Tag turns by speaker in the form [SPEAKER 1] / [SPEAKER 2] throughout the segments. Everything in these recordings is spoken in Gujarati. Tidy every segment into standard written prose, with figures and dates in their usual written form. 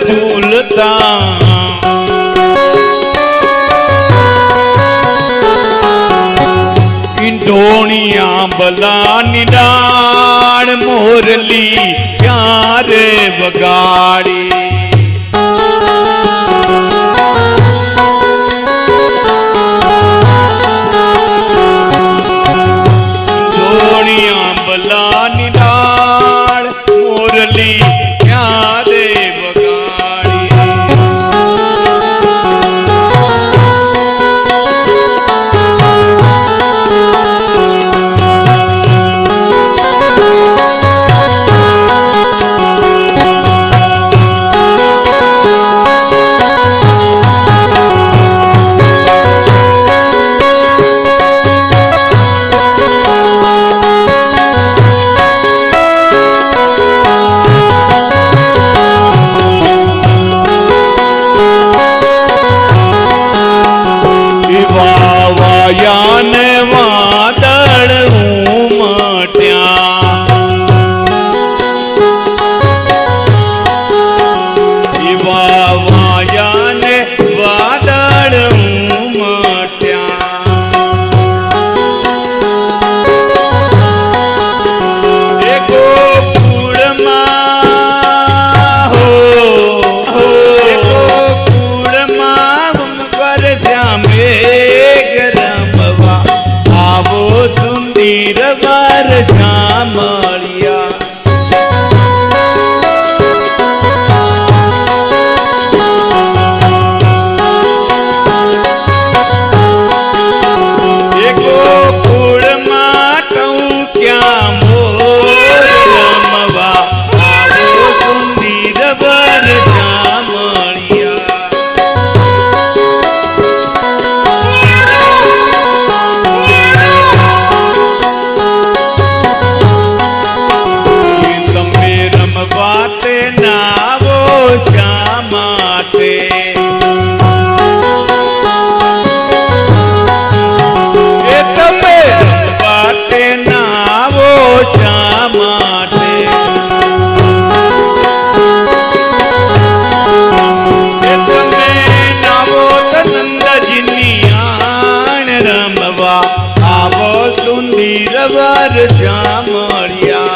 [SPEAKER 1] झूलता ढोणिया बला निडाण मोरली प्यार बगाड़ी ढोणिया बला निडाण मोरली प्यार बगाड़ी वायान वादळ उमट्या वायान वादळ उमट्या गोकुळमा हो गोकुळमा कर श्यामे सुंदर वर श्यामलिया गोकुळ माटू क्या मोर रमवा आवो सुंदर वर श्यामलिया बाते नावो श्यामाते तमे बाते नावो श्यामाते तमे नावो नंद जिनियान रमवा आवो सुंदर वर श्यामलिया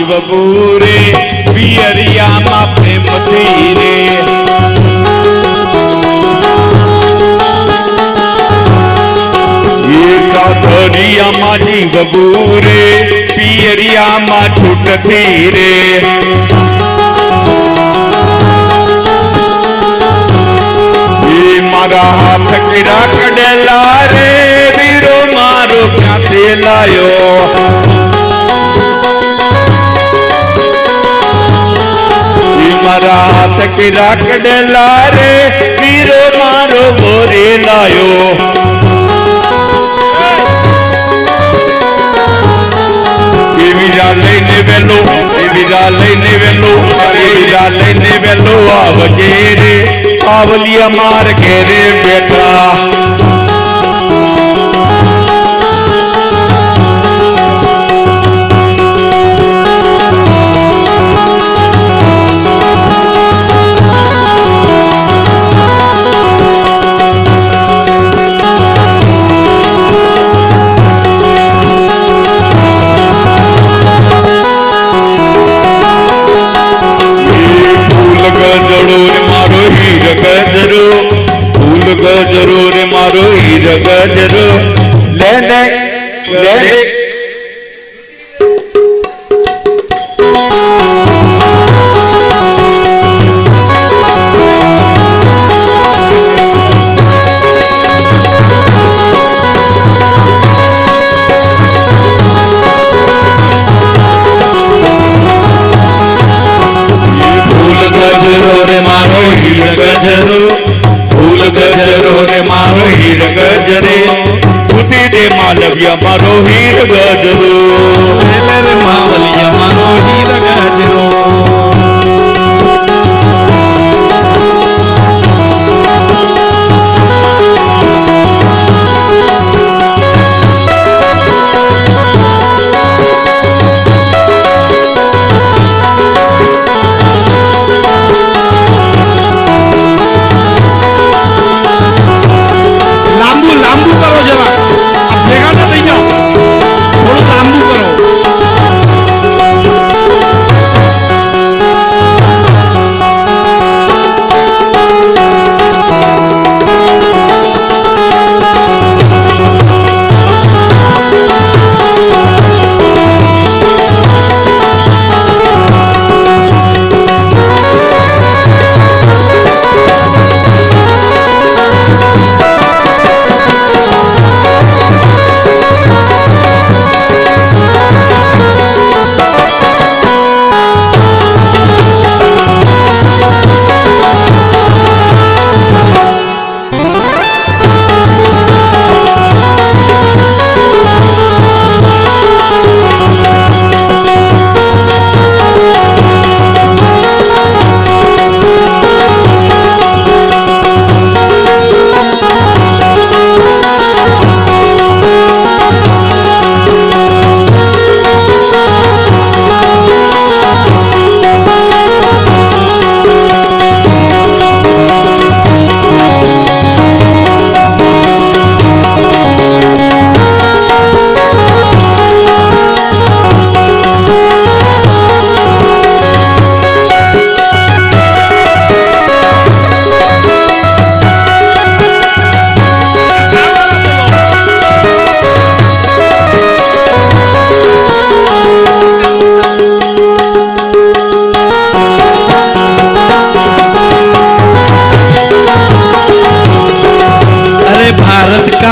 [SPEAKER 1] बबूरे पियरिया मा प्रेम धीरे ये काथरिया मा जीव बबूरे पियरिया मा छूट धीरे ये मारा हाथ किड़ा कडेला रे वीरो मारो क्या लायो मारा हाथ की राकडेला रे वीरो मारो बोरे लायो वीरा लेने वेलो आवजे रे आवलिया मार के रे बेटा હીર ગજરો લેને લેને ફૂલ ગજરો રે મારો હીર ગજરે ઉતી દે માલવ્ય મારો હીર ગજરો
[SPEAKER 2] રે માવલિયા મારો હીર ગજરો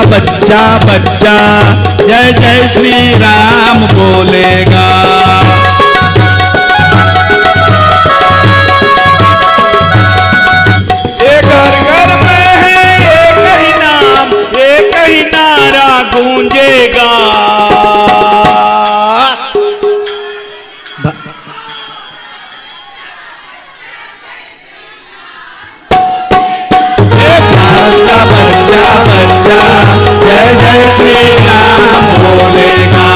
[SPEAKER 2] बच्चा बच्चा जय जय श्री राम बोलेगा
[SPEAKER 1] एक घर में है एक ही नाम एक ही नारा गूंजेगा
[SPEAKER 2] जय जय श्री राम बोलेगा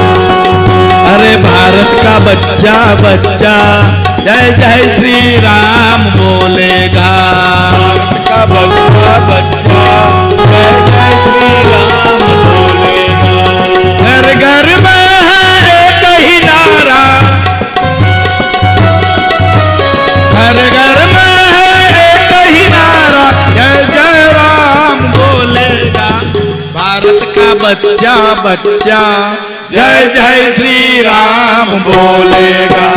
[SPEAKER 2] अरे भारत का बच्चा बच्चा जय जय श्री राम बोलेगा
[SPEAKER 1] भारत का बच्चा बच्चा जय जय श्री राम बोलेगा
[SPEAKER 2] घर घर में है एक ही नारा घर घर में है एक ही नारा जय जय राम बोलेगा भारत का बच्चा बच्चा जय जय श्री राम बोलेगा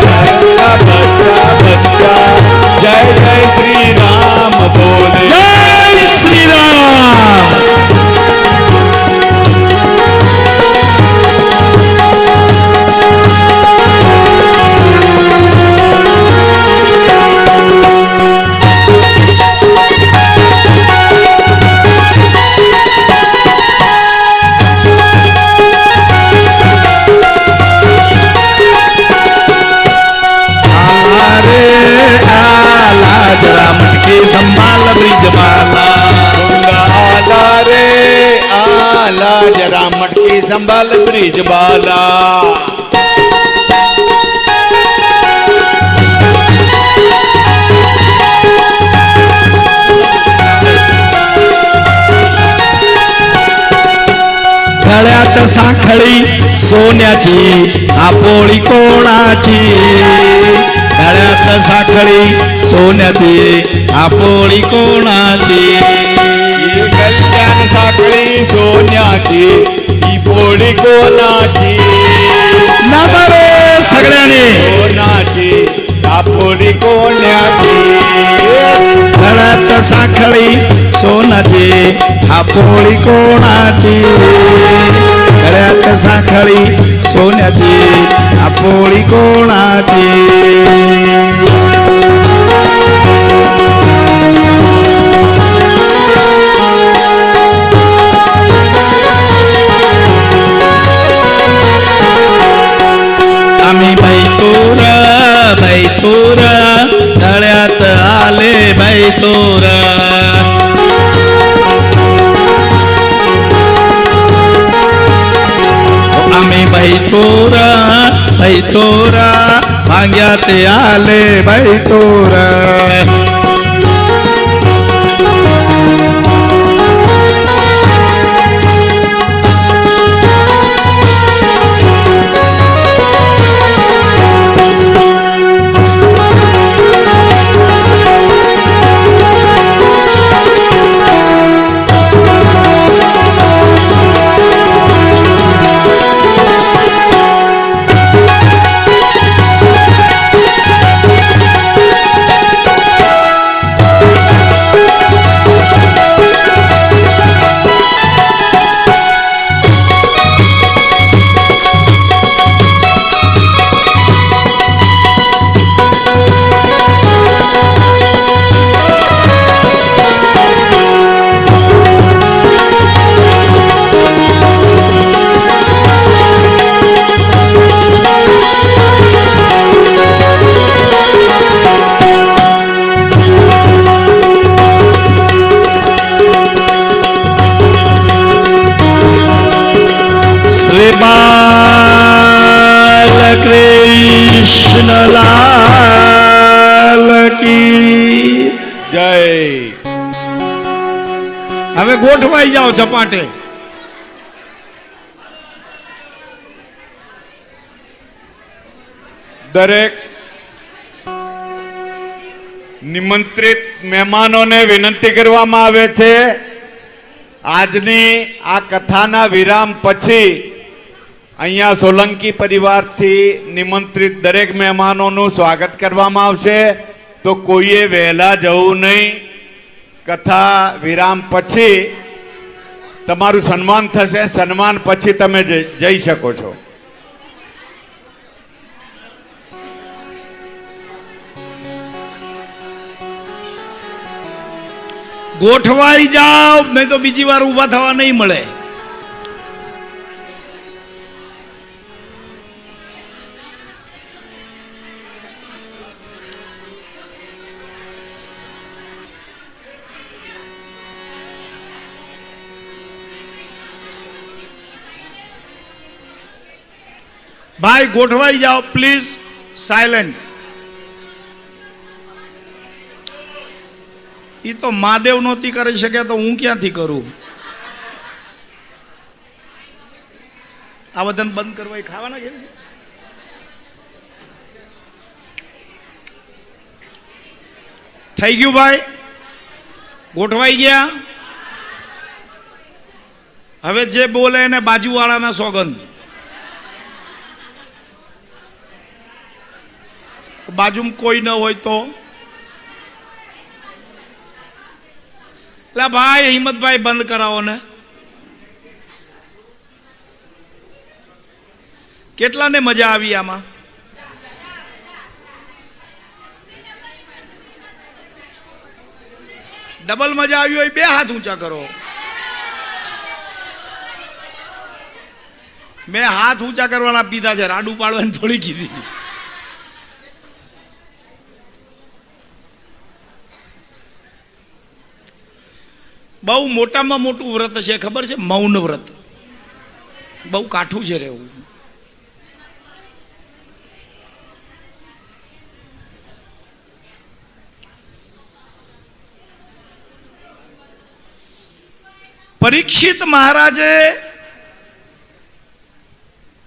[SPEAKER 1] भारत का बच्चा बच्चा जय जय श्री राम बोलेगा
[SPEAKER 2] जय श्री राम संभाल ब्रिजमाला
[SPEAKER 1] आला रे आला जरा मटकी संभाल ब्रिजबाला
[SPEAKER 2] गळ्यात साखळी सोन्याची आपोळी कोणाची गळ्यात साखळी सोन्याची आपोळी कोणाची
[SPEAKER 1] कल्याण साखळी सोन्याची ही पोळी कोणाची
[SPEAKER 2] नाचा रे सगळ्यांनी
[SPEAKER 1] कोणाची हा पोळी कोणाची
[SPEAKER 2] गळ्यात साखळी सोनाची आपोळी कोणाची गळ्यात साखळी सोन्याची आपोळी कोणाची आम्ही बैतूर तळ्यात आले बैतूर आम्ही बैतूर भांग्यात आले बैतूर બાલકૃષ્ણ લાલ કી
[SPEAKER 1] જય.
[SPEAKER 2] હવે ગોઠવાઈ જાઓ ઝપાટે.
[SPEAKER 1] દરેક નિમંત્રિત મહેમાનોને વિનંતી કરવામાં આવે છે આજની આ કથાના વિરામ પછી અહીંયા સોલંકી પરિવારથી નિમંત્રિત દરેક મહેમાનોનું સ્વાગત કરવામાં આવશે. તો કોઈએ વહેલા જવું નહીં. કથા વિરામ પછી તમારું સન્માન થશે. સન્માન પછી તમે જઈ શકો છો.
[SPEAKER 2] ગોઠવાઈ જાઓ, નહીં તો બીજી વાર ઊભા થવા નહીં મળે. ભાઈ ગોઠવાઈ જાઓ પ્લીઝ. સાયલેન્ટ. એ તો મહાદેવ નહોતી કરી શકે તો હું ક્યાંથી કરું? આ બધાને બંધ કરવા ખાવાના છે. થઈ ગયું ભાઈ? ગોઠવાઈ ગયા? હવે જે બોલે એને બાજુવાળાના સોગંદ. બાજુમાં કોઈ ન હોય તો લા ભાઈ હિંમતભાઈ બંધ કરાવો ને. કેટલાને મજા આવી આમાં? ડબલ મજા આવી હોય બે હાથ ઊંચા કરો. મેં હાથ ઊંચા કરવાના પીધા છે, રાડું પાડવાની થોડી કીધી. બહુ મોટામાં મોટું વ્રત છે, ખબર છે? મૌન વ્રત. બહુ કાઠું છે રહેવું. પરીક્ષિત મહારાજે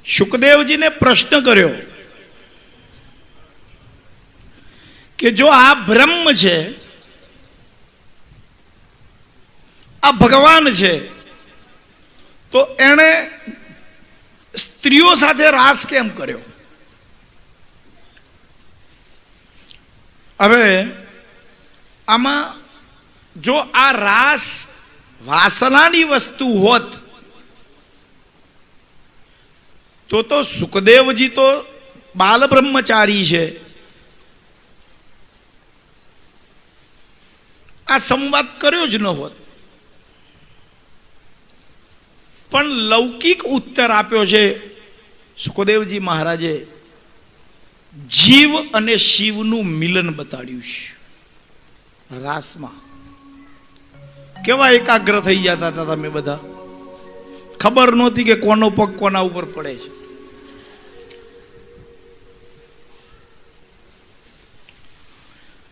[SPEAKER 2] શુકદેવજીને પ્રશ્ન કર્યો, કે જો આ બ્રહ્મ છે, આ ભગવાન છે, તો એણે સ્ત્રીઓ સાથે રાસ કેમ કર્યો? હવે આમાં જો આ રાસ વાસનાની વસ્તુ હોત તો સુખદેવજી તો બાલ બ્રહ્મચારી છે, આ સંવાદ કર્યો જ ન હોત. પણ લૌકિક ઉત્તર આપ્યો છે સુખદેવજી મહારાજે. જીવ અને શિવનું મિલન બતાડ્યું છે રાસમાં. કેવા એકાગ્ર થઈ જતા હતા તમે બધા, ખબર નહોતી કે કોનો પગ કોના ઉપર પડે છે.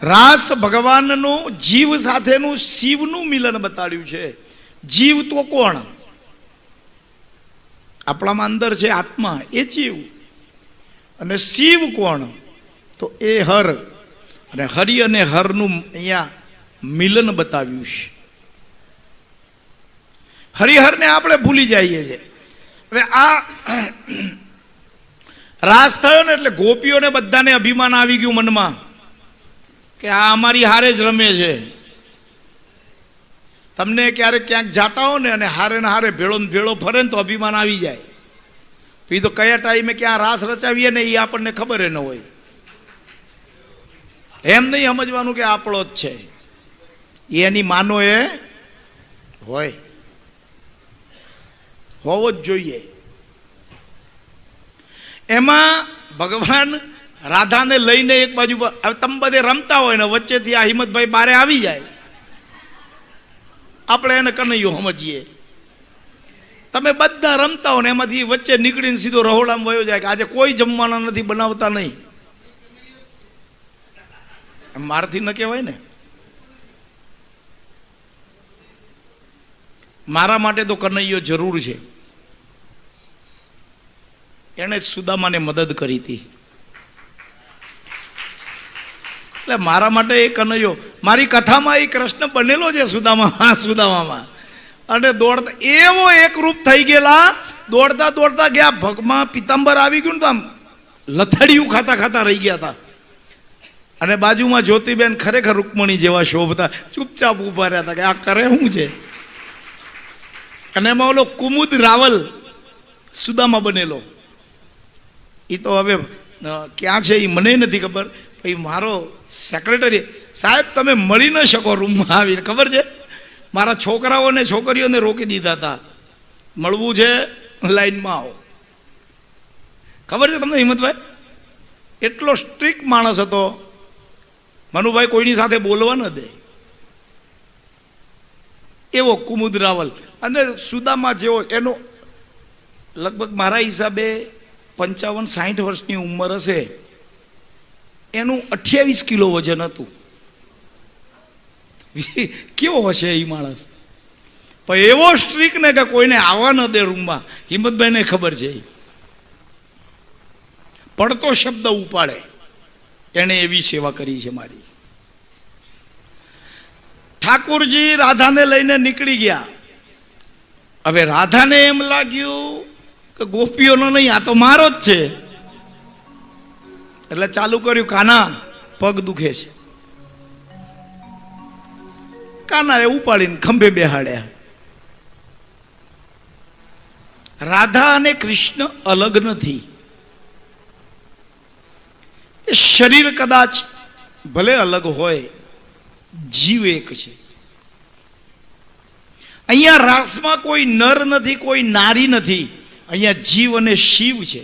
[SPEAKER 2] રાસ ભગવાનનું જીવ સાથેનું શિવનું મિલન બતાડ્યું છે. જીવ તો કોણ? આપણામાં અંદર છે આત્મા, એ જીવ. અને શિવ કોણ? તો એ હર. અને હરિ અને હરનું અહીંયા મિલન બતાવ્યું છે. હરિહરને આપણે ભૂલી જઈએ છીએ. હવે આ રાસ થયો ને એટલે ગોપીઓને બધાને અભિમાન આવી ગયું મનમાં કે આ અમારી હારે જ રમે છે. તમને ક્યારેક ક્યાંક જાતા હો ને અને હારે ને હારે ભેળો ને ભેળો ફરે ને તો અભિમાન આવી જાય. તો એ તો કયા ટાઈમે ક્યાં રાસ રચાવીએ ને એ આપણને ખબર ન હોય. એમ નહીં સમજવાનું કે આપણો જ છે, એની માનો એ હોય, હોવો જ જોઈએ. એમાં ભગવાન રાધાને લઈને એક બાજુ પર, તમે બધે રમતા હોય ને વચ્ચેથી આ હિંમતભાઈ બારે આવી જાય, આપણે એને કનૈયો સમજીએ. તમે બધા રમતા હો ને એમાંથી વચ્ચે નીકળીને સીધો રહોડામાં વયો જાય કે આજે કોઈ જમવાના નથી, બનાવતા નહીં. મારથી ન કહેવાય ને. મારા માટે તો કનૈયો જરૂર છે. એણે જ સુદામાને મદદ કરી હતી. એટલે મારા માટે એ કનૈયો, મારી કથામાં એ કૃષ્ણ બનેલો છે સુદામામાં. અને દોડતા એવો એક રૂપ થઈ ગયેલા, દોડતા દોડતા ગયા, ભગમાં પિતાંબર આવી ગયું ને તો આમ લથડિયું ખાતા ખાતા રહી ગયા હતા. અને બાજુમાં જ્યોતિબેન ખરેખર રૂકમણી જેવા શોભતા ચૂપચાપ ઉભા રહ્યા હતા કે આ કરે શું છે. અને એમાં ઓલો કુમુદ રાવલ સુદામા બનેલો, એ તો હવે ક્યાં છે એ મને નથી ખબર. પછી મારો સેક્રેટરી સાહેબ તમે મળી ન શકો રૂમમાં આવીને, ખબર છે મારા છોકરાઓને છોકરીઓને રોકી દીધા હતા, મળવું છે લાઈનમાં આવો. ખબર છે તમને હિંમતભાઈ? એટલો સ્ટ્રિક્ટ માણસ હતો. મનુભાઈ કોઈની સાથે બોલવા ન દે એવો કુમુદ રાવલ. અને સુદામા જેવો, એનો લગભગ મારા હિસાબે 55-60 વર્ષની ઉંમર હશે. એનું 28 કિલો વજન હતું. કેવો હશે એ માણસ? પણ એવો સ્ટ્રીક ને કે કોઈને આવવા ન દે રૂમમાં. હિંમતભાઈને ખબર છે, પડતો શબ્દ ઉપાડે. એણે એવી સેવા કરી છે મારી. ઠાકોરજી રાધાને લઈને નીકળી ગયા. હવે રાધાને એમ લાગ્યું કે ગોપીઓનો નહીં, આ તો મારો જ છે. એટલે ચાલુ કર્યું, કાના પગ દુખે છે. કાનાએ ઉપાડીને ખંભે બેહાડ્યા. રાધા અને કૃષ્ણ અલગ નથી. એ શરીર કદાચ ભલે અલગ હોય, જીવ એક છે. અહીંયા રાસમાં કોઈ નર નથી, કોઈ નારી નથી. અહીંયા જીવ અને શિવ છે.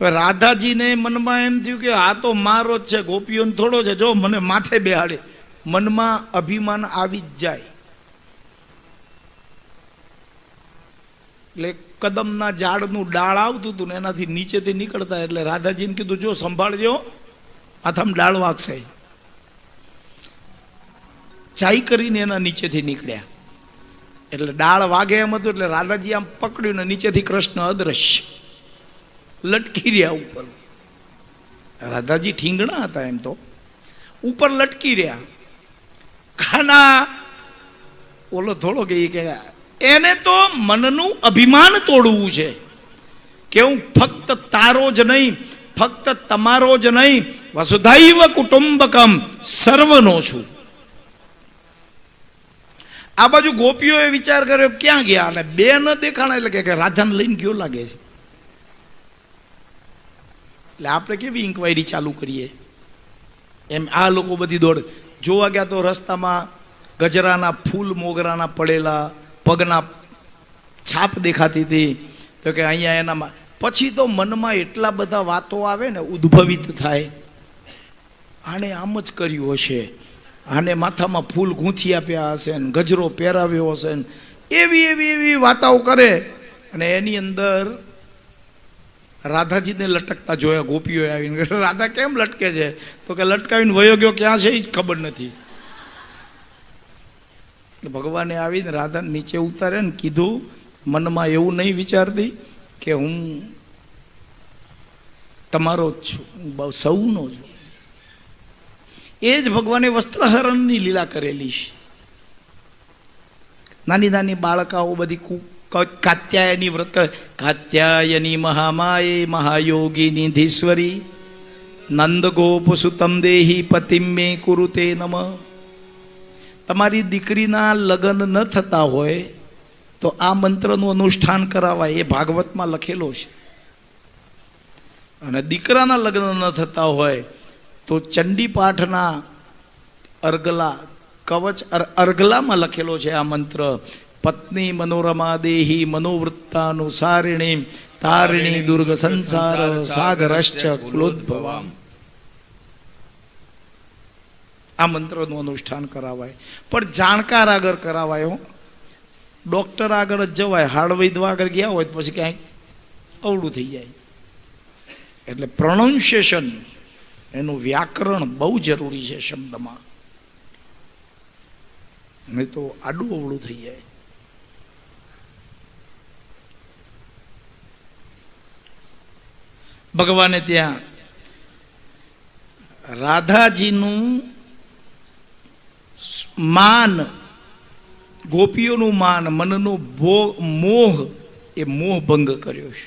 [SPEAKER 2] રાધાજીને મનમાં એમ થયું કે આ તો મારો જ છે, ગોપીઓને થોડો છે. જો મને માથે બેહાડે, મનમાં અભિમાન આવી જ જાય. એટલે કદમના ઝાડનું ડાળ આવતું હતું ને એનાથી નીચેથી નીકળતા, એટલે રાધાજીને કીધું જો સંભાળજો, માથામાં ડાળ વાગશે. ચાઈ કરીને એના નીચેથી નીકળ્યા. એટલે ડાળ વાગે એમ હતું. એટલે રાધાજી આમ પકડ્યું ને નીચેથી કૃષ્ણ અદ્રશ્ય. લટકી રહ્યા ઉપર. રાધાજી ઠીંગણા હતા એમ તો, ઉપર લટકી રહ્યા. ખાના ઓલો થોડો કે એને તો મનનું અભિમાન તોડવું છે કે હું ફક્ત તારો જ નહીં, ફક્ત તમારો જ નહીં, વસુધૈવ કુટુંબકમ સર્વનો છું. આ બાજુ ગોપીઓએ વિચાર કર્યો ક્યાં ગયા, અને બે ન દેખાણા એટલે કે રાધાને લઈને ગયો લાગે છે. એટલે આપણે કેવી ઇન્ક્વાયરી ચાલુ કરીએ એમ આ લોકો બધી દોડ. જોવા ગયા તો રસ્તામાં ગજરાના ફૂલ મોગરાના પડેલા, પગના છાપ દેખાતી હતી. તો કે અહીંયા એનામાં પછી તો મનમાં એટલા બધા વાતો આવે ને, ઉદ્ભવિત થાય, આણે આમ જ કર્યું હશે, આને માથામાં ફૂલ ગૂંથી આપ્યા હશે ને ગજરો પહેરાવ્યો હશે ને, એવી એવી એવી વાતાઓ કરે. અને એની અંદર રાધાજીને લટકતા જોયા ગોપીઓએ આવીને. રાધા કેમ લટકે છે? તો કે લટકાવીને વયો ગયો, ક્યાં છે એ જ ખબર નથી. ભગવાને આવીને રાધાને નીચે ઉતારે ને કીધું, મનમાં એવું નહીં વિચારતી કે હું તમારો જ છું, હું સૌનો છું. એ જ ભગવાને વસ્ત્રહરણની લીલા કરેલી છે. નાની નાની બાળકાઓ બધી કાત્યાયની વ્રત, કાત્યાયની મહામાયે મહાયોગીની ધીશ્વરી નંદ ગોપ સુતમ દેહી પતિમ મે કુરુતે નમ. તમારી દીકરીના લગ્ન ન થતા હોય તો આ મંત્રનું અનુષ્ઠાન કરાવાય, એ ભાગવતમાં લખેલો છે. અને દીકરાના લગ્ન ન થતા હોય તો ચંડી પાઠના અર્ગલા કવચ અર્ગલામાં લખેલો છે આ મંત્ર. પત્ની મનોરમા દેહી મનોવૃત્તાનુસારિણી તારિણી દુર્ગ સંસાર સાગરશ્ચ કુલોદ્ભવામ. આ મંત્રનું અનુષ્ઠાન કરાવાય, પણ જાણકાર આગળ કરાવાય. ડોક્ટર આગળ જ જવાય, હાડવૈદ્ય આગળ ગયા હોય પછી ક્યાંય અવળું થઈ જાય. એટલે પ્રોનાઉન્સિએશન, એનું વ્યાકરણ બહુ જરૂરી છે શબ્દમાં, નહીં તો આડું અવળું થઈ જાય. ભગવાને ત્યાં રાધાજીનું માન, ગોપીઓનું માન, મનનો મોહ, એ મોહ ભંગ કર્યો છે.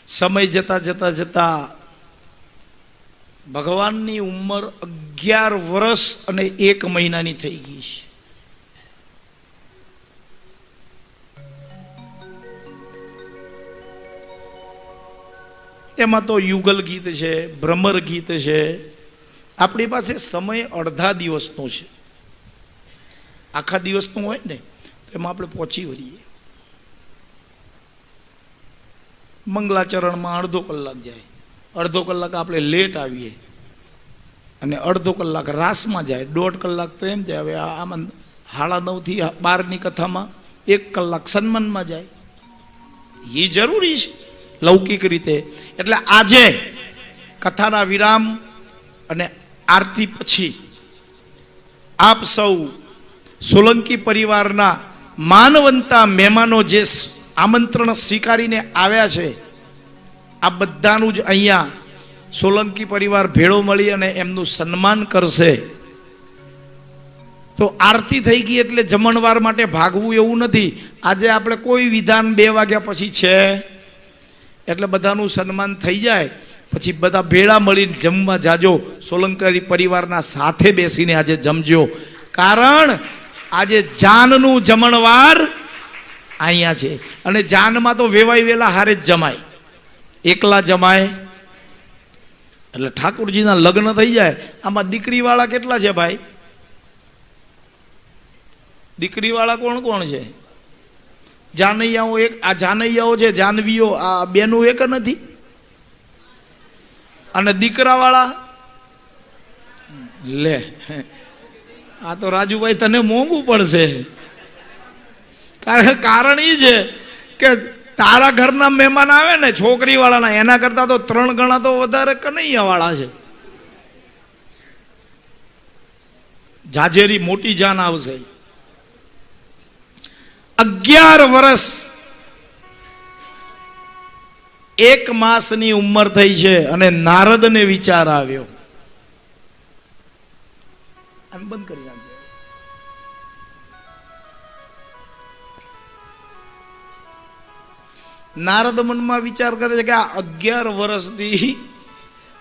[SPEAKER 2] સમય જતા જતા જતા ભગવાનની ઉંમર 11 વર્ષ અને 1 મહિનાની થઈ ગઈ છે. એમાં તો યુગલ ગીત છે, ભ્રમર ગીત છે. આપણી પાસે સમય અડધા દિવસનો છે, આખા દિવસનો હોય ને તો એમાં આપણે પહોંચી વળીએ. મંગલાચરણમાં અડધો કલાક જાય, અડધો કલાક આપણે લેટ આવીએ, અને અડધો કલાક રાસમાં જાય, 1.5 કલાક તો એમ જાય. હવે આમાં 9:30 થી 12ની કથામાં 1 કલાક સન્માનમાં જાય. એ જરૂરી છે લૌકિક રીતે. એટલે આજે કથાના વિરામ અને આરતી પછી આપ સૌ સોલંકી પરિવારના માનવંતા મહેમાનો જે આમંત્રણ સ્વીકારીને આવ્યા છે, આ બધાનું જ અહીંયા સોલંકી પરિવાર ભેળો મળી અને એમનું સન્માન કરશે. તો આરતી થઈ ગઈ એટલે જમણવાર માટે ભાગવું એવું નથી. આજે આપણે કોઈ વિધાન 2 વાગ્યા પછી છે, એટલે બધાનું સન્માન થઈ જાય પછી બધા ભેળા મળીને જમવા જાજો. સોલંકી પરિવારના સાથે બેસીને આજે જમજો, કારણ આજે જાનનું જમણવાર અહીંયા છે. અને જાનમાં તો વેવાય વેલા હારે જ જમાય, એકલા જમાય. એટલે ઠાકોરજીના લગ્ન થઈ જાય. આમાં દીકરીવાળા કેટલા છે ભાઈ? દીકરીવાળા કોણ કોણ છે? જાનૈયાઓ એક, આ જાનૈયાઓ છે, જાનવીઓ, આ બેનું એક નથી. અને દીકરાવાળા લે, આ તો રાજુભાઈ તને મોંઘું પડશે. કારણ એ છે કે તારા ઘરના મહેમાન આવે ને છોકરીવાળાના, એના કરતા તો 3 ગણા તો વધારે કનૈયાવાળા છે. જાજેરી મોટી જાન આવશે. 11 વર્ષ 1 માસની ઉંમર થઈ છે અને નારદને વિચાર આવ્યો. આને બંધ કરી નાખજો. નારદ મનમાં વિચાર કરે છે કે આ 11 વર્ષથી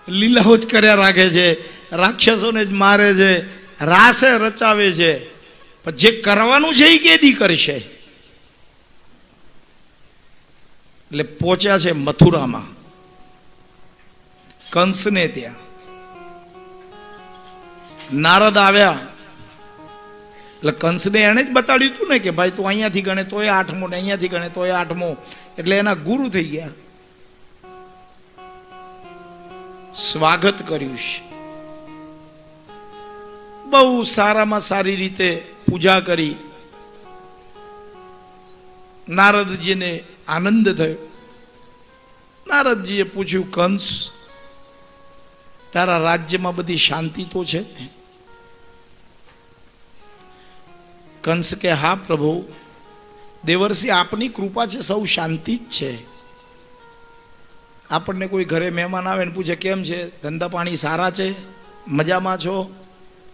[SPEAKER 2] લીલાઓ જ કર્યા રાખે છે, રાક્ષસોને જ મારે છે, રાસે રચાવે છે, પણ જે કરવાનું છે એ કેદી કરશે? એટલે પહોંચ્યા છે મથુરામાં, કંસને ત્યાં. નારદ આવ્યા એટલે કંસને એને જ બતાડ્યું હતું ને કે ભાઈ તું અહીંયાથી ગણે તોય 8મો ને અહીંયાથી ગણે તોય 8મો, એટલે એના ગુરુ થઈ ગયા. સ્વાગત કર્યું છે, બહુ સારામાં સારી રીતે પૂજા કરી. નારદજીને આનંદ થયો. નારદજીએ પૂછ્યું, કંસ, તારા રાજ્યમાં બધી શાંતિ તો છે? કંસ કે હા પ્રભુ, દેવર્ષિ આપની કૃપા છે, સૌ શાંતિ જ છે. આપણને કોઈ ઘરે મહેમાન આવે ને પૂછે કેમ છે, ધંધા પાણી સારા છે, મજામાં છો?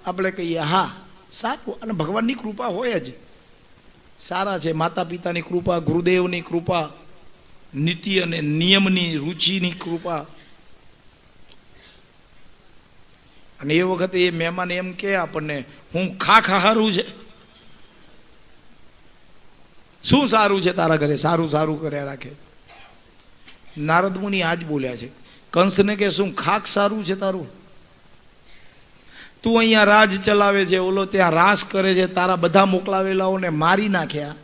[SPEAKER 2] આપણે કહીએ હા સારું, અને ભગવાનની કૃપા હોય જ, સારા છે. માતા પિતાની કૃપા, ગુરુદેવની કૃપા, નીતિ અને નિયમની રુચિની કૃપા. અને એ વખતે એ મહેમાન એમ કે આપણને, હું ખારું છે, શું સારું છે તારા ઘરે? સારું સારું કર્યા રાખે. નારદ મુનિ આજ બોલ્યા છે કંસને કે શું ખાક સારું છે તારું? તું અહીંયા રાજ ચલાવે છે, ઓલો ત્યાં રાસ કરે છે, તારા બધા મોકલાવેલાઓને મારી નાખ્યા,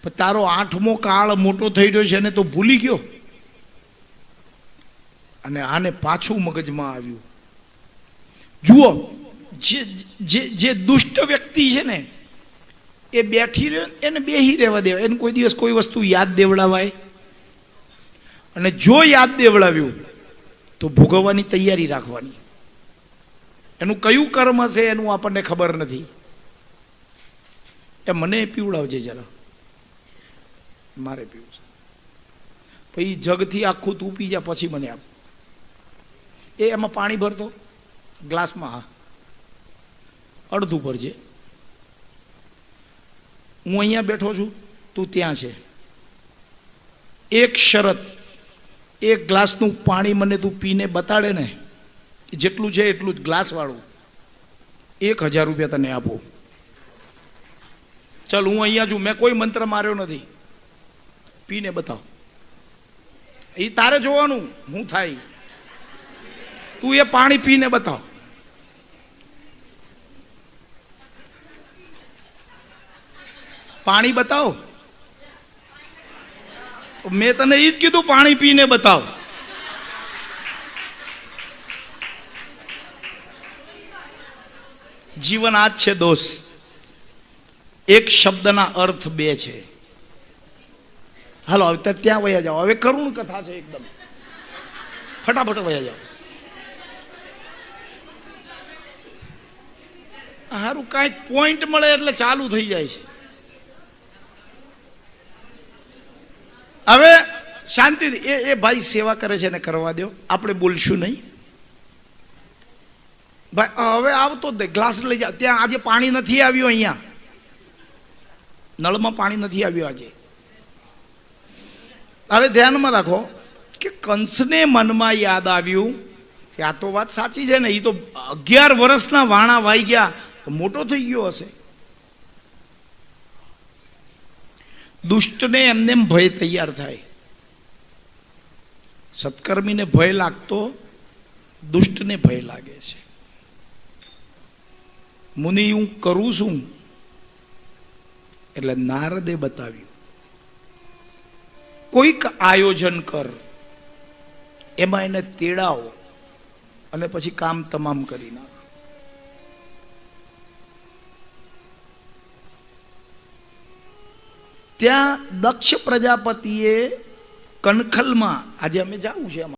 [SPEAKER 2] પણ તારો 8મો કાળ મોટો થઈ રહ્યો છે એને તો ભૂલી ગયો. અને આને પાછું મગજમાં આવ્યું. જુઓ, જે દુષ્ટ વ્યક્તિ છે ને એ બેઠી રહે, એને બેહી રહેવા દેવાય, એને કોઈ દિવસ કોઈ વસ્તુ યાદ દેવડાવાય. અને જો યાદ દેવડાવ્યું તો ભોગવવાની તૈયારી રાખવાની. એનું કયું કર્મ હશે એનું આપણને ખબર નથી. એ મને પીવડાવજે જરા, મારે પીવું છે. પછી જગથી આખું તું પી જા, પછી મને આપ. એ એમાં પાણી ભરતો ગ્લાસમાં, હા અડધું ભરજે. હું અહીંયા બેઠો છું, તું ત્યાં છે. એક શરત, એક ગ્લાસનું પાણી મને તું પીને બતાડે ને, જેટલું છે એટલું જ, ગ્લાસ વાળું, 1000 રૂપિયા તને આપું. ચાલ હું અહીંયા છું, મેં કોઈ મંત્ર માર્યો નથી, પીને બતાવ. એ તારે જોવાનું હું થાય, તું એ પાણી પીને બતાવ. પાણી બતાવ. મેં તને એ જ કીધું, પાણી પીને બતાવ. જીવન આ જ છે દોસ્ત. એક શબ્દના અર્થ 2 છે. હાલો હવે ત્યાં વયા જાઓ. હવે કરુણ કથા છે એકદમ, ફટાફટ વયા જાઓ. સારું, કાંઈક પોઈન્ટ મળે એટલે ચાલુ થઈ જાય છે. હવે શાંતિથી એ ભાઈ સેવા કરે છે ને કરવા દો, આપણે બોલશું નહીં. ભાઈ હવે આવતો જ ગ્લાસ લઈ જા. ત્યાં આજે પાણી નથી આવ્યું, અહીંયા નળમાં પાણી નથી આવ્યું આજે. હવે ધ્યાનમાં રાખો કે કંસને મનમાં યાદ આવ્યું કે આ તો વાત સાચી છે ને, એ તો 11 વર્ષના વાણા વાઈ ગયા, મોટો થઈ ગયો હશે. દુષ્ટને એમને ભય તૈયાર થાય. સત્કર્મીને ભય લાગતો, દુષ્ટને ભય લાગે છે. મુનિ હું કરું છું, એટલે નારદે બતાવ્યું, કોઈક આયોજન કર, એમાં એને તેડાવો અને પછી કામ તમામ કરી નાખ. ત્યાં દક્ષ પ્રજાપતિએ કણખલમાં, આજે અમે જવું છે એમાં